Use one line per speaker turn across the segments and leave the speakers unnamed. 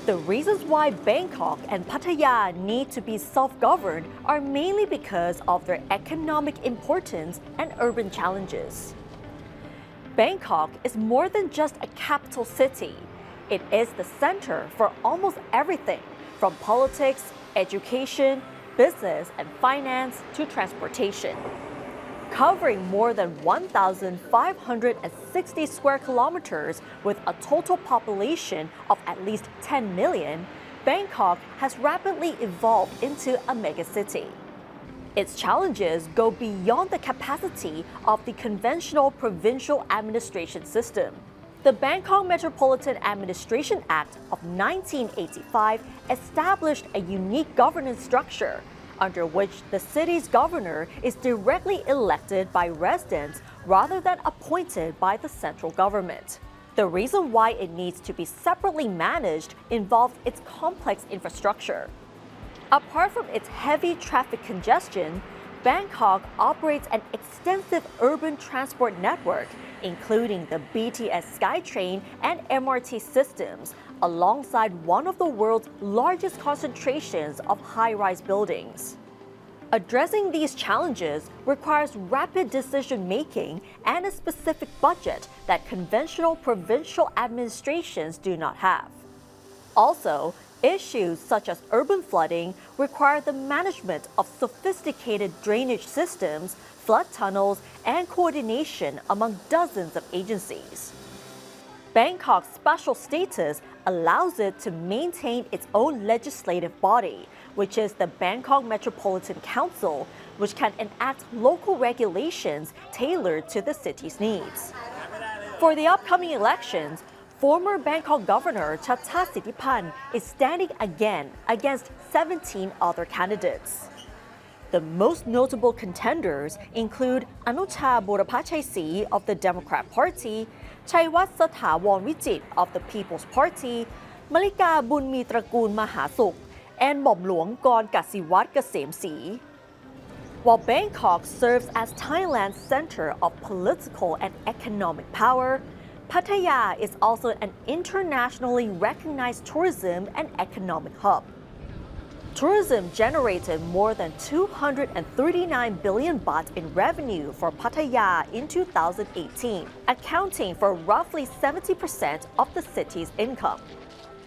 The reasons why Bangkok and Pattaya need to be self-governed are mainly because of their economic importance and urban challenges. Bangkok is more than just a capital city. It is the center for almost everything, from politics, education, business and finance to transportation. Covering more than 1,560 square kilometers with a total population of at least 10 million, Bangkok has rapidly evolved into a megacity. Its challenges go beyond the capacity of the conventional provincial administration system. The Bangkok Metropolitan Administration Act of 1985 established a unique governance structure under which the city's governor is directly elected by residents rather than appointed by the central government. The reason why it needs to be separately managed involves its complex infrastructure. Apart from its heavy traffic congestion, Bangkok operates an extensive urban transport network, including the BTS SkyTrain and MRT systems, alongside one of the world's largest concentrations of high-rise buildings. Addressing these challenges requires rapid decision-making and a specific budget that conventional provincial administrations do not have. Also, issues such as urban flooding require the management of sophisticated drainage systems, flood tunnels, and coordination among dozens of agencies. Bangkok's special status allows it to maintain its own legislative body, which is the Bangkok Metropolitan Council, which can enact local regulations tailored to the city's needs. For the upcoming elections, former Bangkok Governor Chatham Sittipan is standing again against 17 other candidates. The most notable contenders include Anucha Borapachaisi of the Democrat Party, Chaiwat Sathawon Wichit of the People's Party, Malika Bunmi Trakul Mahasuk, and Mom Luang Gon Kasiwat Kasem. While Bangkok serves as Thailand's center of political and economic power, Pattaya is also an internationally recognized tourism and economic hub. Tourism generated more than 239 billion baht in revenue for Pattaya in 2018, accounting for roughly 70% of the city's income.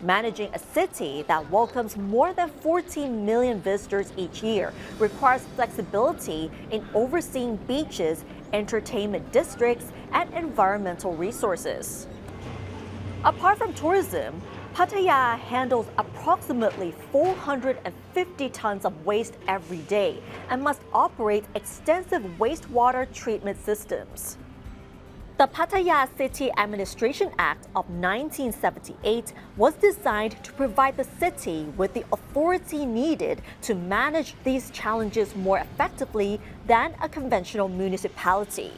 Managing a city that welcomes more than 14 million visitors each year requires flexibility in overseeing beaches, entertainment districts, and environmental resources. Apart from tourism, Pattaya handles approximately 450 tons of waste every day and must operate extensive wastewater treatment systems. The Pattaya City Administration Act of 1978 was designed to provide the city with the authority needed to manage these challenges more effectively than a conventional municipality.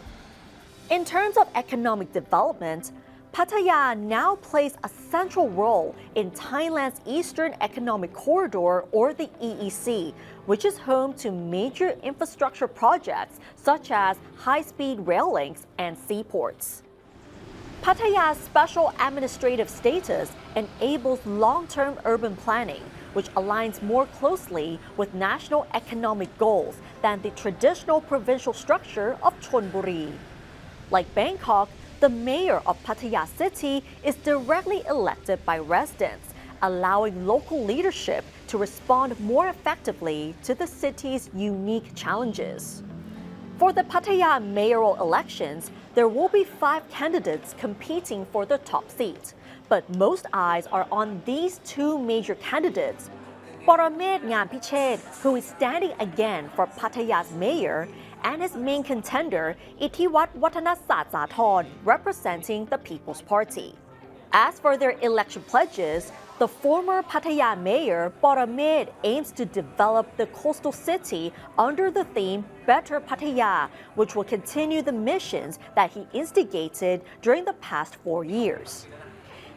In terms of economic development, Pattaya now plays a central role in Thailand's Eastern Economic Corridor, or the EEC, which is home to major infrastructure projects such as high-speed rail links and seaports. Pattaya's special administrative status enables long-term urban planning, which aligns more closely with national economic goals than the traditional provincial structure of Chonburi. Like Bangkok, the mayor of Pattaya City is directly elected by residents, allowing local leadership to respond more effectively to the city's unique challenges. For the Pattaya mayoral elections, there will be 5 candidates competing for the top seat, but most eyes are on these 2 major candidates: Paramet Ngampichet, who is standing again for Pattaya's mayor, and his main contender, Ithiwat Wattanasathon, representing the People's Party. As for their election pledges, the former Pattaya mayor, Paramet, aims to develop the coastal city under the theme Better Pattaya, which will continue the missions that he instigated during the past 4 years.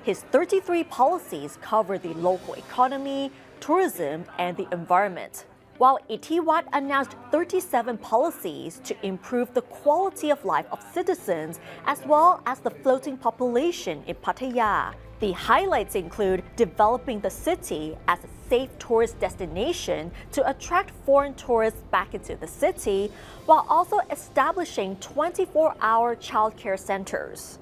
His 33 policies cover the local economy, tourism, and the environment. while Itiwat announced 37 policies to improve the quality of life of citizens as well as the floating population in Pattaya. The highlights include developing the city as a safe tourist destination to attract foreign tourists back into the city, while also establishing 24-hour childcare centers.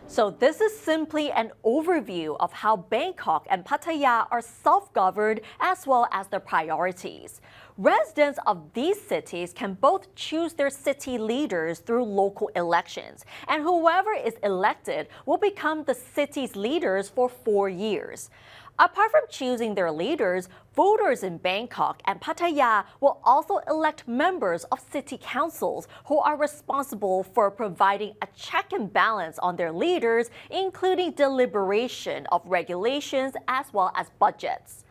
So this is simply an overview of how Bangkok and Pattaya are self-governed as well as their priorities. Residents of these cities can both choose their city leaders through local elections, and whoever is elected will become the city's leaders for 4 years. Apart from choosing their leaders, voters in Bangkok and Pattaya will also elect members of city councils who are responsible for providing a check and balance on their leaders, including deliberation of regulations as well as budgets.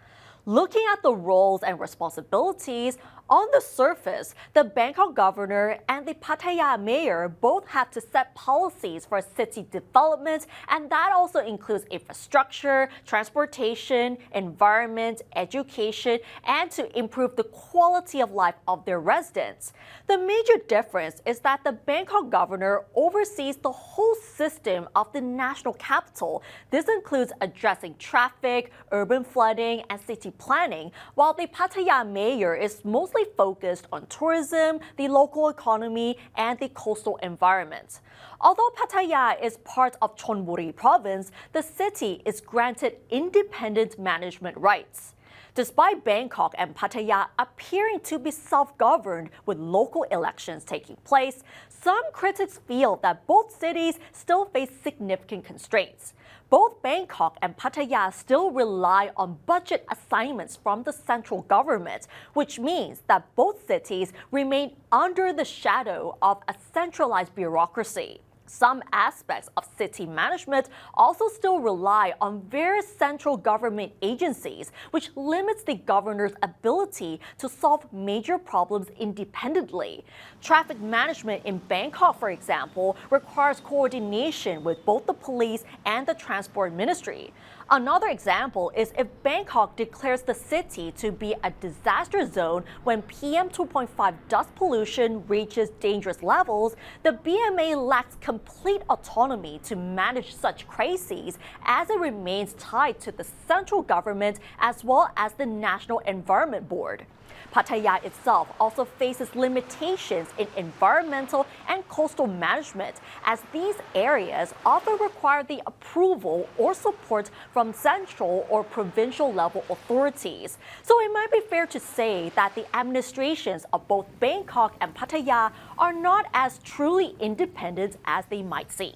Looking at the roles and responsibilities, on the surface, the Bangkok governor and the Pattaya mayor both have to set policies for city development, and that also includes infrastructure, transportation, environment, education, and to improve the quality of life of their residents. The major difference is that the Bangkok governor oversees the whole system of the national capital. This includes addressing traffic, urban flooding, and city planning, while the Pattaya mayor is mostly focused on tourism, the local economy, and the coastal environment. Although Pattaya is part of Chonburi province, the city is granted independent management rights. Despite Bangkok and Pattaya appearing to be self-governed with local elections taking place, some critics feel that both cities still face significant constraints. Both Bangkok and Pattaya still rely on budget assignments from the central government, which means that both cities remain under the shadow of a centralized bureaucracy. Some aspects of city management also still rely on various central government agencies, which limits the governor's ability to solve major problems independently. Traffic management in Bangkok, for example, requires coordination with both the police and the transport ministry. Another example is if Bangkok declares the city to be a disaster zone when PM 2.5 dust pollution reaches dangerous levels, the BMA lacks complete autonomy to manage such crises as it remains tied to the central government as well as the National Environment Board. Pattaya itself also faces limitations in environmental and coastal management, as these areas often require the approval or support from central or provincial level authorities. So it might be fair to say that the administrations of both Bangkok and Pattaya are not as truly independent as they might seem.